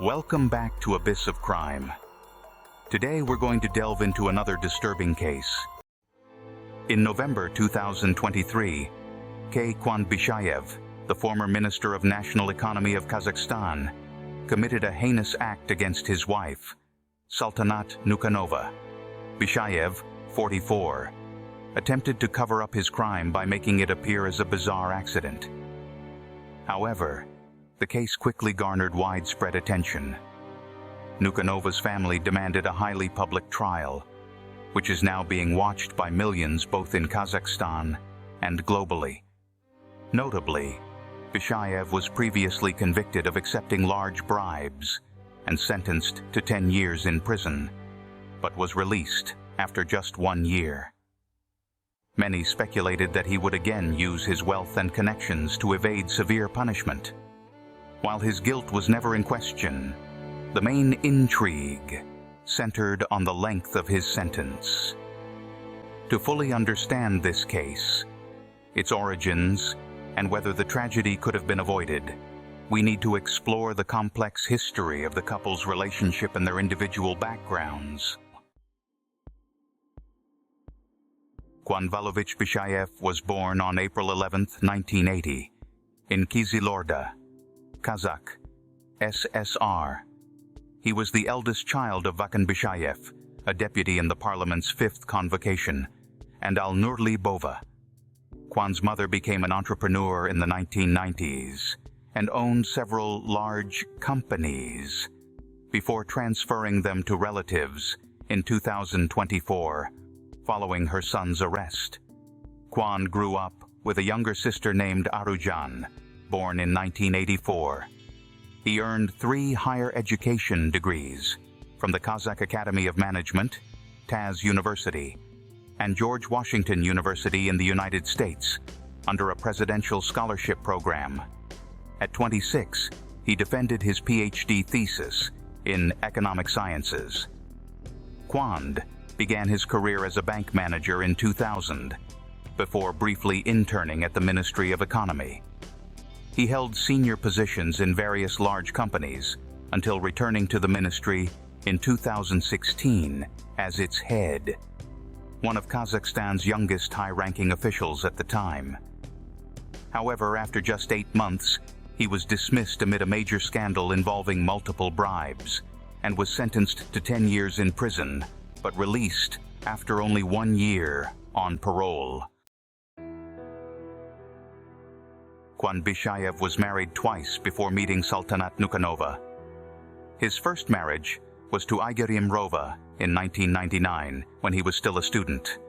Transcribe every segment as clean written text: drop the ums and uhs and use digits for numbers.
Welcome back to Abyss of Crime. Today we're going to delve into another disturbing case. In November 2023, Quand Bishayev, the former Minister of National Economy of Kazakhstan, committed a heinous act against his wife, Saltanat Nukenova. Bishayev, 44, attempted to cover up his crime by making it appear as a bizarre accident. However, the case quickly garnered widespread attention. Nukenova's family demanded a highly public trial, which is now being watched by millions both in Kazakhstan and globally. Notably, Bishayev was previously convicted of accepting large bribes and sentenced to 10 years in prison, but was released after just 1 year. Many speculated that he would again use his wealth and connections to evade severe punishment. While his guilt was never in question, the main intrigue centered on the length of his sentence. To fully understand this case, its origins, and whether the tragedy could have been avoided, we need to explore the complex history of the couple's relationship and their individual backgrounds. Quand Valovich Bishayev was born on April 11, 1980, in Kizilorda, Kazakh, SSR. He was the eldest child of Vakhan Bishayev, a deputy in the parliament's fifth convocation, and Alnurli Bova. Quant's mother became an entrepreneur in the 1990s and owned several large companies before transferring them to relatives in 2024, following her son's arrest. Quant grew up with a younger sister named Arujan, born in 1984. He earned 3 higher education degrees from the Kazakh Academy of Management, Taz University, and George Washington University in the United States under a presidential scholarship program. At 26, he defended his PhD thesis in economic sciences. Quant began his career as a bank manager in 2000, before briefly interning at the Ministry of Economy. He held senior positions in various large companies until returning to the ministry in 2016 as its head, one of Kazakhstan's youngest high-ranking officials at the time. However, after just 8 months, he was dismissed amid a major scandal involving multiple bribes and was sentenced to 10 years in prison, but released after only 1 year on parole. Quand Bishayev was married twice before meeting Sultanat Nukenova. His first marriage was to Igerim Rova in 1999 when he was still a student.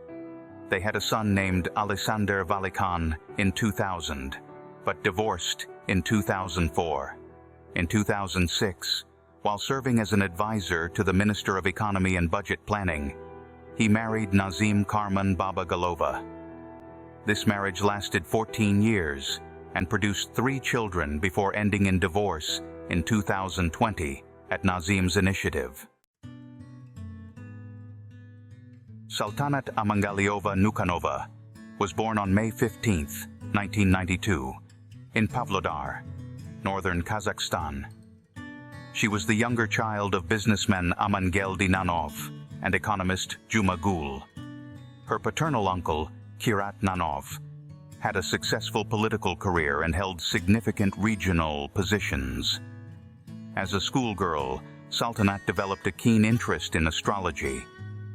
They had a son named Alexander Valikhan in 2000, but divorced in 2004. In 2006, while serving as an advisor to the Minister of Economy and Budget Planning, he married Nazim Karman Babagalova. This marriage lasted 14 years and produced 3 children before ending in divorce in 2020 at Nazim's initiative. Sultanat Amangaliova Nukenova was born on May 15, 1992, in Pavlodar, northern Kazakhstan. She was the younger child of businessman Amangel Nanov and economist Juma Gul. Her paternal uncle, Kirat Nanov, had a successful political career and held significant regional positions. As a schoolgirl, Sultanat developed a keen interest in astrology.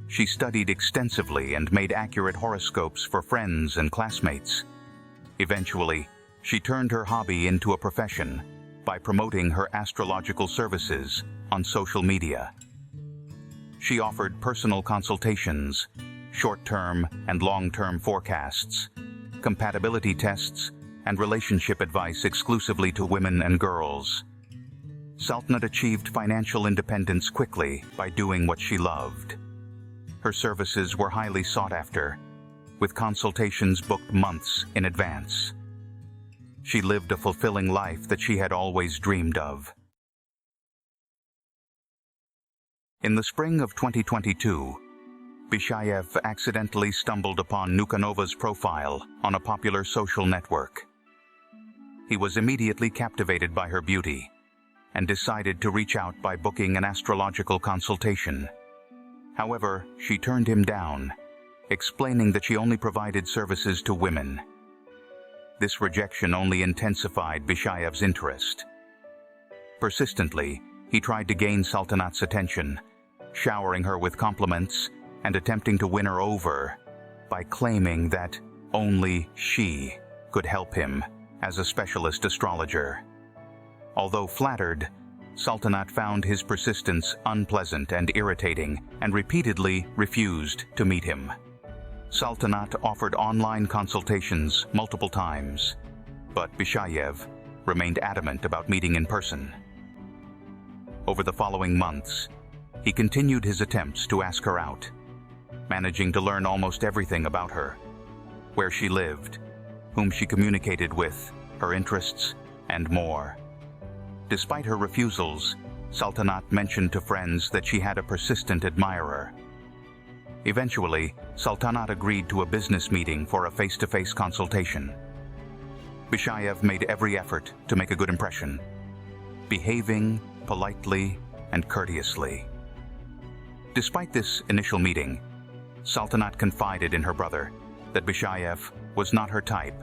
She studied extensively and made accurate horoscopes for friends and classmates. Eventually, she turned her hobby into a profession by promoting her astrological services on social media. She offered personal consultations, short-term and long-term forecasts, compatibility tests, and relationship advice exclusively to women and girls. Sultanat achieved financial independence quickly by doing what she loved. Her services were highly sought after, with consultations booked months in advance. She lived a fulfilling life that she had always dreamed of. In the spring of 2022, Bishayev accidentally stumbled upon Nukenova's profile on a popular social network. He was immediately captivated by her beauty and decided to reach out by booking an astrological consultation. However, she turned him down, explaining that she only provided services to women. This rejection only intensified Bishayev's interest. Persistently, he tried to gain Sultanat's attention, showering her with compliments and attempting to win her over by claiming that only she could help him as a specialist astrologer. Although flattered, Sultanat found his persistence unpleasant and irritating and repeatedly refused to meet him. Sultanat offered online consultations multiple times, but Bishayev remained adamant about meeting in person. Over the following months, he continued his attempts to ask her out, managing to learn almost everything about her: where she lived, whom she communicated with, her interests, and more. Despite her refusals, Sultanat mentioned to friends that she had a persistent admirer. Eventually, Sultanat agreed to a business meeting for a face-to-face consultation. Bishayev made every effort to make a good impression, behaving politely and courteously. Despite this initial meeting, Sultanat confided in her brother that Bishayev was not her type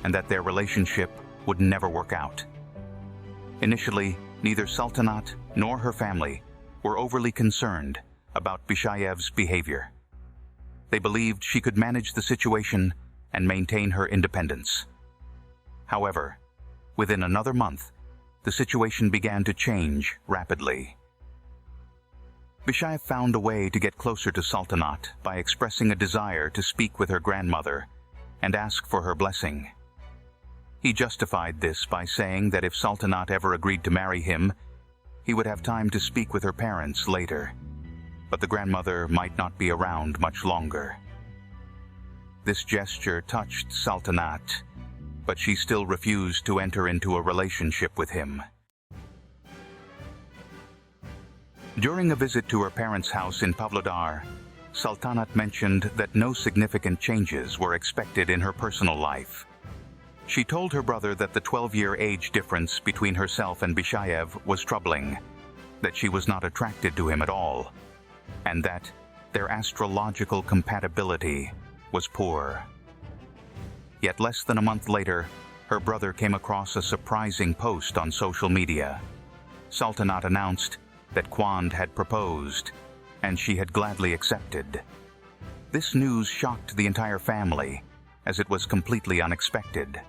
and that their relationship would never work out. Initially, neither Sultanat nor her family were overly concerned about Bishayev's behavior. They believed she could manage the situation and maintain her independence. However, within another month, the situation began to change rapidly. Bishayev found a way to get closer to Sultanat by expressing a desire to speak with her grandmother and ask for her blessing. He justified this by saying that if Sultanat ever agreed to marry him, he would have time to speak with her parents later, but the grandmother might not be around much longer. This gesture touched Sultanat, but she still refused to enter into a relationship with him. During a visit to her parents' house in Pavlodar, Sultanat mentioned that no significant changes were expected in her personal life. She told her brother that the 12-year age difference between herself and Bishayev was troubling, that she was not attracted to him at all, and that their astrological compatibility was poor. Yet less than a month later, her brother came across a surprising post on social media. Sultanat announced that Quand had proposed, and she had gladly accepted. This news shocked the entire family, as it was completely unexpected.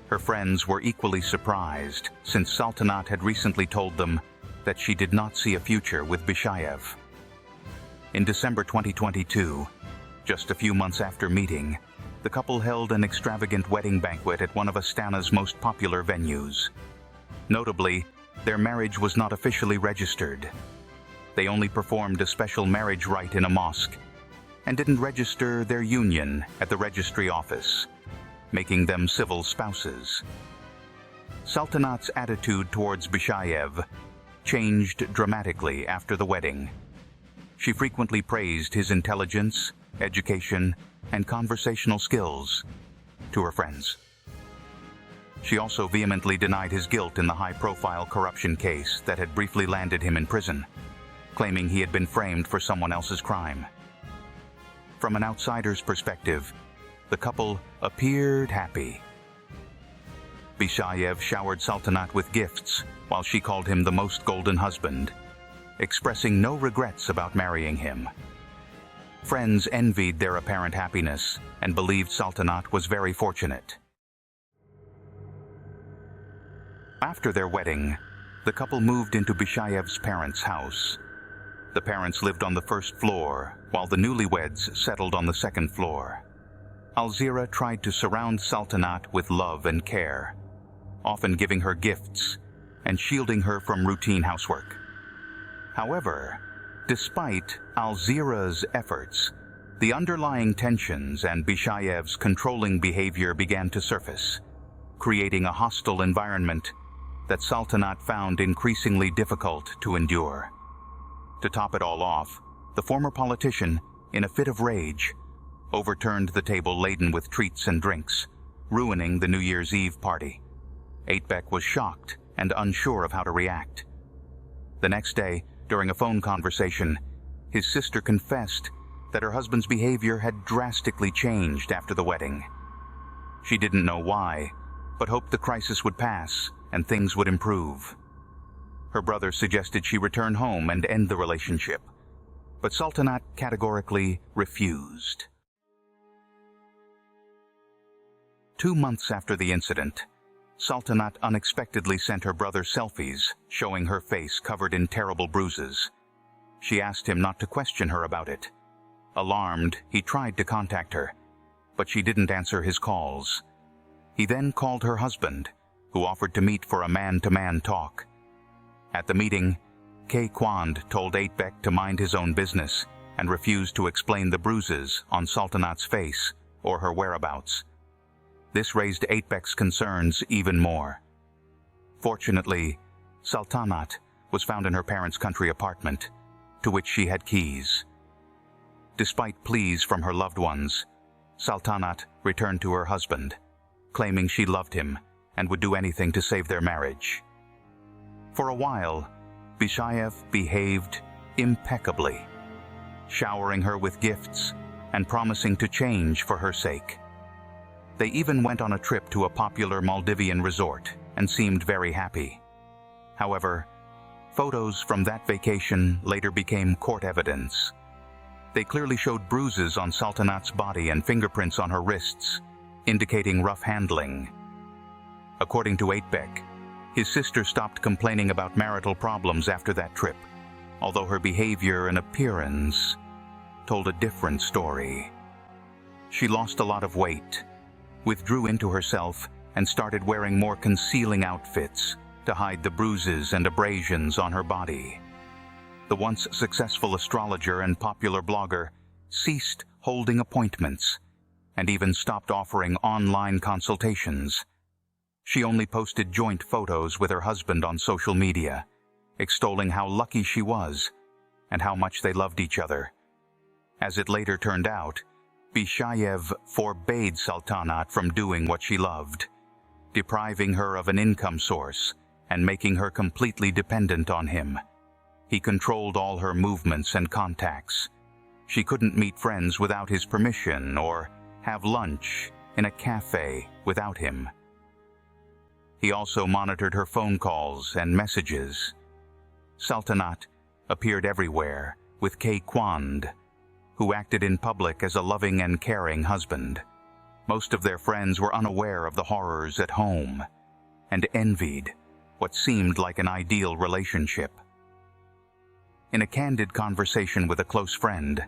Her friends were equally surprised, since Sultanat had recently told them that she did not see a future with Bishayev. In December 2022, just a few months after meeting, the couple held an extravagant wedding banquet at one of Astana's most popular venues. Notably, their marriage was not officially registered. They only performed a special marriage rite in a mosque and didn't register their union at the registry office, making them civil spouses. Sultanat's attitude towards Bishayev changed dramatically after the wedding. She frequently praised his intelligence, education, and conversational skills to her friends. She also vehemently denied his guilt in the high-profile corruption case that had briefly landed him in prison, claiming he had been framed for someone else's crime. From an outsider's perspective, the couple appeared happy. Bishayev showered Sultanat with gifts while she called him the most golden husband, expressing no regrets about marrying him. Friends envied their apparent happiness and believed Sultanat was very fortunate. After their wedding, the couple moved into Bishayev's parents' house. The parents lived on the first floor, while the newlyweds settled on the second floor. Alzira tried to surround Sultanat with love and care, often giving her gifts and shielding her from routine housework. However, despite Alzira's efforts, the underlying tensions and Bishayev's controlling behavior began to surface, creating a hostile environment that Sultanat found increasingly difficult to endure. To top it all off, the former politician, in a fit of rage, overturned the table laden with treats and drinks, ruining the New Year's Eve party. Aitbek was shocked and unsure of how to react. The next day, during a phone conversation, his sister confessed that her husband's behavior had drastically changed after the wedding. She didn't know why, but hoped the crisis would pass and things would improve. Her brother suggested she return home and end the relationship, but Sultanat categorically refused. 2 months after the incident, Sultanat unexpectedly sent her brother selfies showing her face covered in terrible bruises. She asked him not to question her about it. Alarmed, he tried to contact her, but she didn't answer his calls. He then called her husband, who offered to meet for a man-to-man talk. At the meeting, Kay Kwand told Aitbek to mind his own business and refused to explain the bruises on Sultanat's face or her whereabouts. This raised Aitbek's concerns even more. Fortunately, Sultanat was found in her parents' country apartment, to which she had keys. Despite pleas from her loved ones, Sultanat returned to her husband, claiming she loved him and would do anything to save their marriage. For a while, Bishayev behaved impeccably, showering her with gifts and promising to change for her sake. They even went on a trip to a popular Maldivian resort and seemed very happy. However, photos from that vacation later became court evidence. They clearly showed bruises on Sultanat's body and fingerprints on her wrists, indicating rough handling. According to Aitbek, his sister stopped complaining about marital problems after that trip, although her behavior and appearance told a different story. She lost a lot of weight, withdrew into herself, and started wearing more concealing outfits to hide the bruises and abrasions on her body. The once successful astrologer and popular blogger ceased holding appointments and even stopped offering online consultations. She only posted joint photos with her husband on social media, extolling how lucky she was and how much they loved each other. As it later turned out, Bishayev forbade Sultanat from doing what she loved, depriving her of an income source and making her completely dependent on him. He controlled all her movements and contacts. She couldn't meet friends without his permission or have lunch in a cafe without him. He also monitored her phone calls and messages. Sultanat appeared everywhere with Kay Kwand, who acted in public as a loving and caring husband. Most of their friends were unaware of the horrors at home and envied what seemed like an ideal relationship. In a candid conversation with a close friend,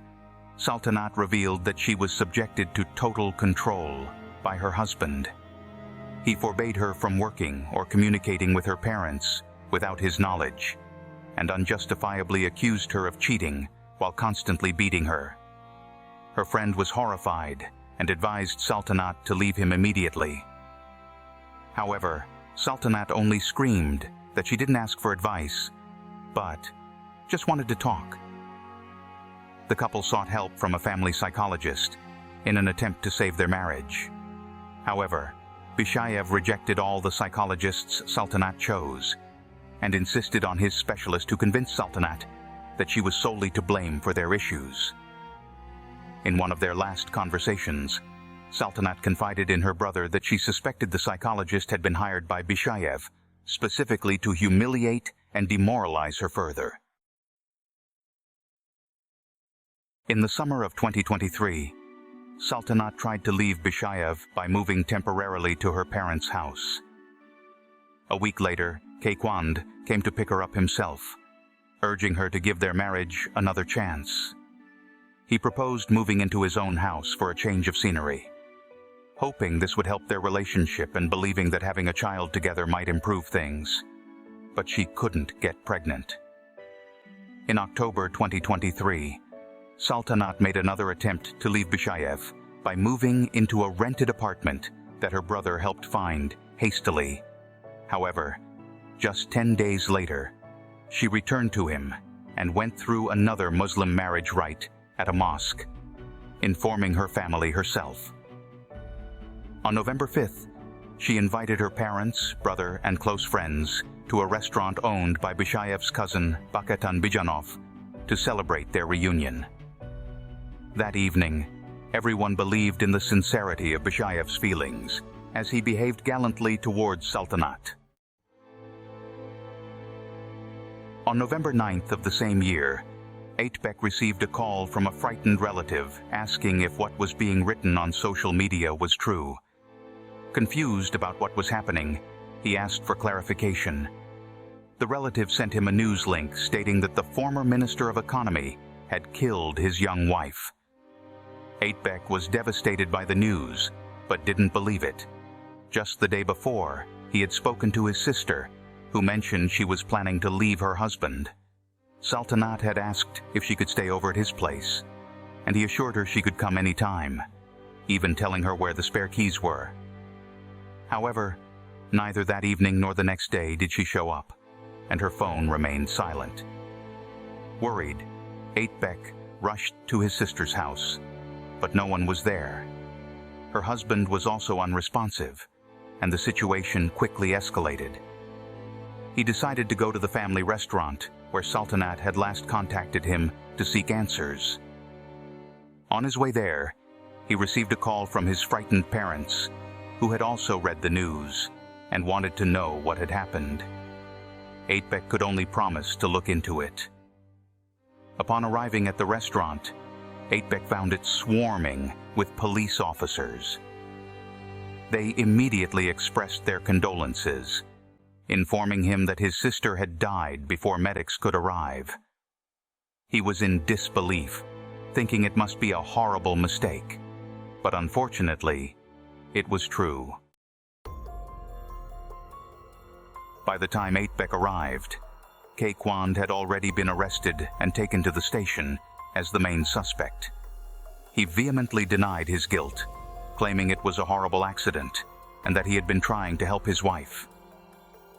Sultanat revealed that she was subjected to total control by her husband. He forbade her from working or communicating with her parents without his knowledge, and unjustifiably accused her of cheating while constantly beating her. Her friend was horrified and advised Sultanat to leave him immediately. However, Sultanat only screamed that she didn't ask for advice, but just wanted to talk. The couple sought help from a family psychologist in an attempt to save their marriage. However, Bishayev rejected all the psychologists Sultanat chose and insisted on his specialist who convinced Sultanat that she was solely to blame for their issues. In one of their last conversations, Sultanat confided in her brother that she suspected the psychologist had been hired by Bishayev specifically to humiliate and demoralize her further. In the summer of 2023, Sultanat tried to leave Bishayev by moving temporarily to her parents' house. A week later, Kay Kwand came to pick her up himself, urging her to give their marriage another chance. He proposed moving into his own house for a change of scenery, hoping this would help their relationship and believing that having a child together might improve things. But she couldn't get pregnant. In October 2023, Sultanat made another attempt to leave Bishayev by moving into a rented apartment that her brother helped find hastily. However, just 10 days later, she returned to him and went through another Muslim marriage rite at a mosque, informing her family herself. On November 5th, she invited her parents, brother, and close friends to a restaurant owned by Bishayev's cousin, Bakatan Bijanov, to celebrate their reunion. That evening, everyone believed in the sincerity of Bishayev's feelings, as he behaved gallantly towards Sultanat. On November 9th of the same year, Aitbek received a call from a frightened relative asking if what was being written on social media was true. Confused about what was happening, he asked for clarification. The relative sent him a news link stating that the former Minister of Economy had killed his young wife. Aitbek was devastated by the news, but didn't believe it. Just the day before, he had spoken to his sister, who mentioned she was planning to leave her husband. Sultanat had asked if she could stay over at his place, and he assured her she could come any time, even telling her where the spare keys were. However, neither that evening nor the next day did she show up, and her phone remained silent. Worried, Aitbek rushed to his sister's house, but no one was there. Her husband was also unresponsive, and the situation quickly escalated. He decided to go to the family restaurant where Sultanat had last contacted him to seek answers. On his way there, he received a call from his frightened parents, who had also read the news and wanted to know what had happened. Aitbek could only promise to look into it. Upon arriving at the restaurant, Aitbek found it swarming with police officers. They immediately expressed their condolences, informing him that his sister had died before medics could arrive. He was in disbelief, thinking it must be a horrible mistake, but unfortunately, it was true. By the time Aitbek arrived, Kwand had already been arrested and taken to the station as the main suspect. He vehemently denied his guilt, claiming it was a horrible accident and that he had been trying to help his wife.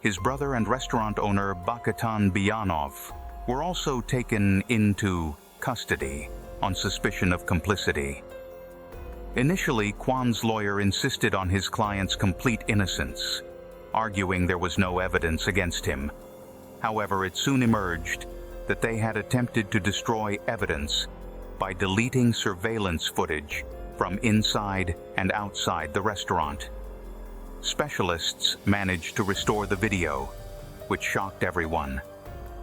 His brother and restaurant owner Bakatan Bijanov were also taken into custody on suspicion of complicity. Initially, Kwand's lawyer insisted on his client's complete innocence, arguing there was no evidence against him. However, it soon emerged that they had attempted to destroy evidence by deleting surveillance footage from inside and outside the restaurant. Specialists managed to restore the video, which shocked everyone.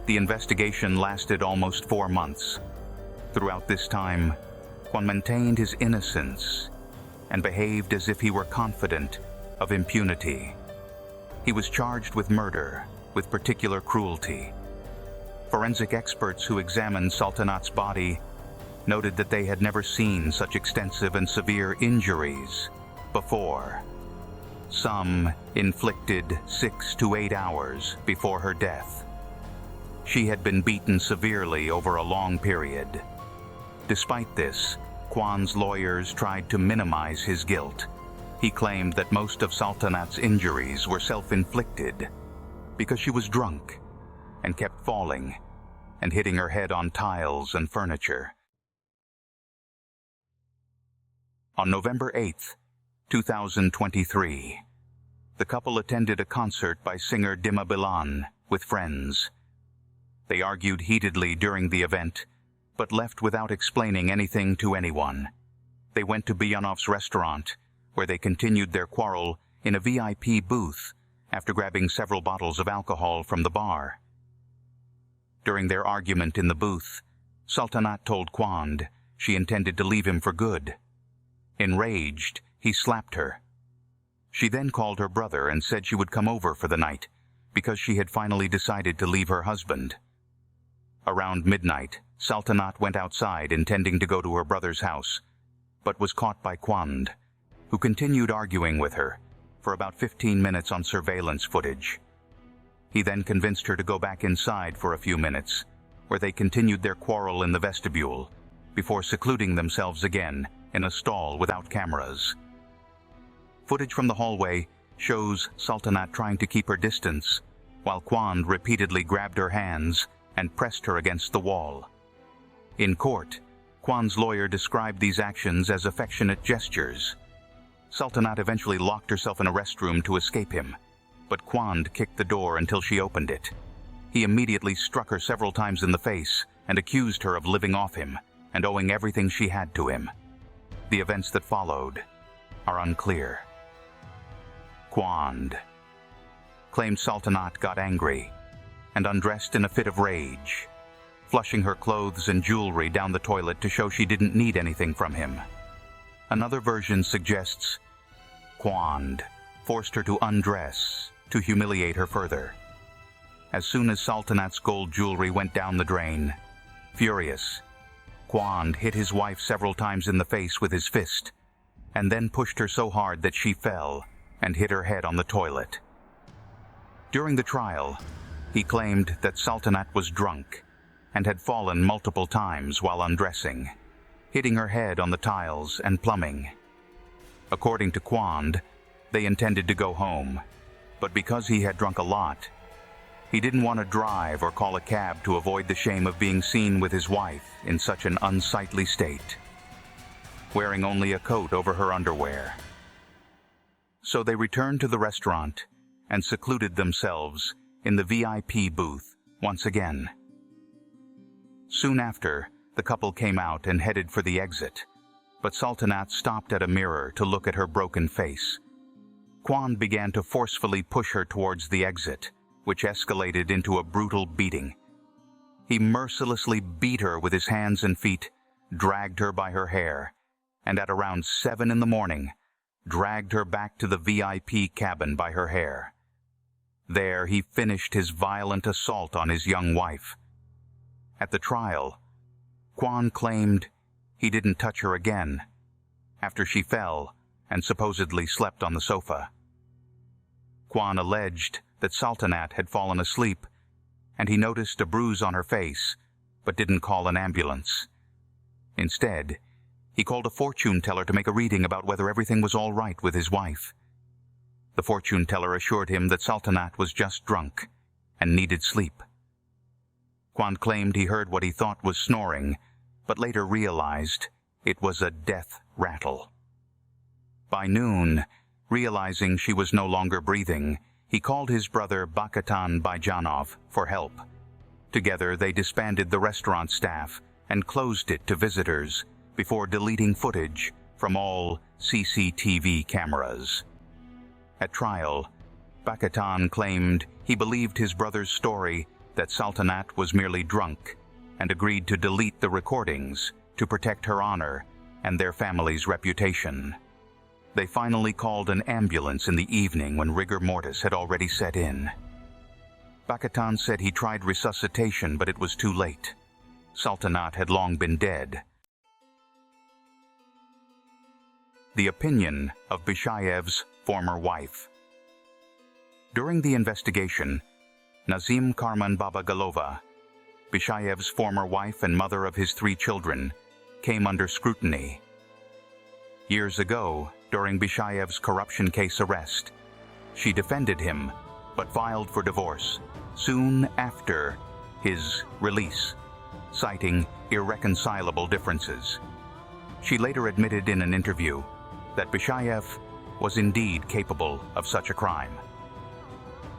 The investigation lasted almost 4 months. Throughout this time, Kwand maintained his innocence and behaved as if he were confident of impunity. He was charged with murder with particular cruelty. Forensic experts who examined Sultanat's body noted that they had never seen such extensive and severe injuries before. Some inflicted 6 to 8 hours before her death. She had been beaten severely over a long period. Despite this, Kwand's lawyers tried to minimize his guilt. He claimed that most of Sultanat's injuries were self-inflicted because she was drunk and kept falling and hitting her head on tiles and furniture. On November 8th, 2023, the couple attended a concert by singer Dima Bilan with friends. They argued heatedly during the event, but left without explaining anything to anyone. They went to Bijanov's restaurant, where they continued their quarrel in a VIP booth after grabbing several bottles of alcohol from the bar. During their argument in the booth, Sultanat told Kwand she intended to leave him for good. Enraged, he slapped her. She then called her brother and said she would come over for the night because she had finally decided to leave her husband. Around midnight, Sultanat went outside intending to go to her brother's house, but was caught by Kwand, who continued arguing with her for about 15 minutes on surveillance footage. He then convinced her to go back inside for a few minutes, where they continued their quarrel in the vestibule, before secluding themselves again in a stall without cameras. Footage from the hallway shows Sultanat trying to keep her distance, while Kwand repeatedly grabbed her hands and pressed her against the wall. In court, Kwand's lawyer described these actions as affectionate gestures. Sultanat eventually locked herself in a restroom to escape him, but Quand kicked the door until she opened it. He immediately struck her several times in the face and accused her of living off him and owing everything she had to him. The events that followed are unclear. Quand claimed Sultanat got angry and undressed in a fit of rage, flushing her clothes and jewelry down the toilet to show she didn't need anything from him. Another version suggests Quand forced her to undress to humiliate her further. As soon as Sultanat's gold jewelry went down the drain, furious, Quand hit his wife several times in the face with his fist, and then pushed her so hard that she fell and hit her head on the toilet. During the trial, he claimed that Sultanat was drunk and had fallen multiple times while undressing, hitting her head on the tiles and plumbing. According to Quand, they intended to go home, but because he had drunk a lot, he didn't want to drive or call a cab to avoid the shame of being seen with his wife in such an unsightly state, wearing only a coat over her underwear. So they returned to the restaurant and secluded themselves in the VIP booth once again. Soon after, the couple came out and headed for the exit, but Sultanat stopped at a mirror to look at her broken face. Quand began to forcefully push her towards the exit, which escalated into a brutal beating. He mercilessly beat her with his hands and feet, dragged her by her hair, and at around 7 in the morning, dragged her back to the VIP cabin by her hair. There he finished his violent assault on his young wife. At the trial, Quand claimed he didn't touch her again after she fell and supposedly slept on the sofa. Quand alleged that Sultanat had fallen asleep, and he noticed a bruise on her face, but didn't call an ambulance. Instead, he called a fortune teller to make a reading about whether everything was all right with his wife. The fortune teller assured him that Sultanat was just drunk and needed sleep. Quand claimed he heard what he thought was snoring, but later realized it was a death rattle. By noon, realizing she was no longer breathing, he called his brother Bakatan Byjanov for help. Together they disbanded the restaurant staff and closed it to visitors before deleting footage from all CCTV cameras. At trial, Bakatan claimed he believed his brother's story that Sultanat was merely drunk and agreed to delete the recordings to protect her honor and their family's reputation. They finally called an ambulance in the evening when rigor mortis had already set in. Bakatan said he tried resuscitation, but it was too late. Sultanat had long been dead. The opinion of Bishayev's former wife. During the investigation, Nazim Karman Babagalova, Bishayev's former wife and mother of his 3 children, came under scrutiny. Years ago, during Bishayev's corruption case arrest, she defended him, but filed for divorce soon after his release, citing irreconcilable differences. She later admitted in an interview that Bishayev was indeed capable of such a crime.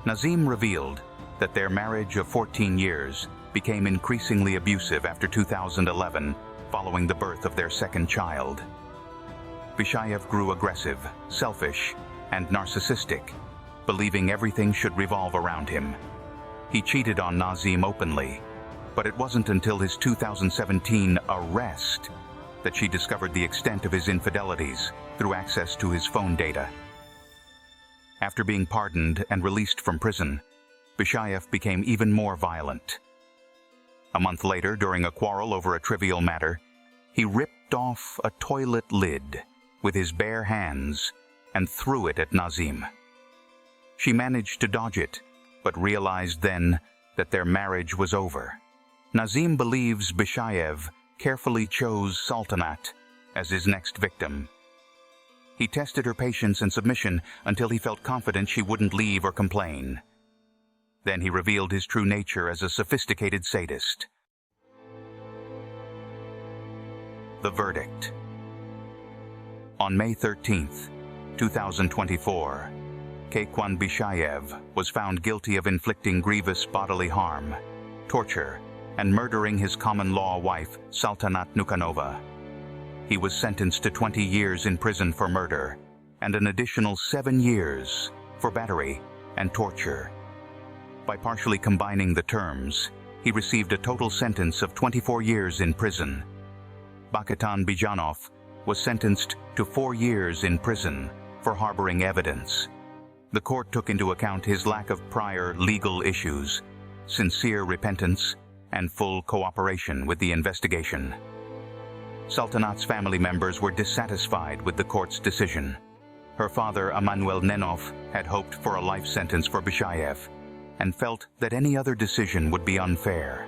Nazim revealed that their marriage of 14 years became increasingly abusive after 2011, following the birth of their second child. Bishayev grew aggressive, selfish, and narcissistic, believing everything should revolve around him. He cheated on Nazim openly, but it wasn't until his 2017 arrest that she discovered the extent of his infidelities through access to his phone data. After being pardoned and released from prison, Bishayev became even more violent. A month later, during a quarrel over a trivial matter, he ripped off a toilet lid with his bare hands and threw it at Nazim. She managed to dodge it, but realized then that their marriage was over. Nazim believes Bishayev carefully chose Sultanat as his next victim. He tested her patience and submission until he felt confident she wouldn't leave or complain. Then he revealed his true nature as a sophisticated sadist. The verdict. On May 13, 2024, Quand Bishayev was found guilty of inflicting grievous bodily harm, torture, and murdering his common-law wife, Saltanat Nukenova. He was sentenced to 20 years in prison for murder and an additional 7 years for battery and torture. By partially combining the terms, he received a total sentence of 24 years in prison. Bakitan Bijanov was sentenced to 4 years in prison for harboring evidence. The court took into account his lack of prior legal issues, sincere repentance, and full cooperation with the investigation. Sultanat's family members were dissatisfied with the court's decision. Her father, Emanuel Nenov, had hoped for a life sentence for Bishayev and felt that any other decision would be unfair.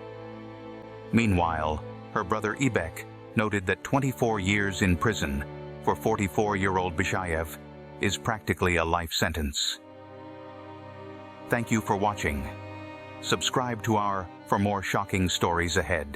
Meanwhile, her brother Ibek noted that 24 years in prison for 44-year-old Bishayev is practically a life sentence. Thank you for watching. Subscribe to for more shocking stories ahead.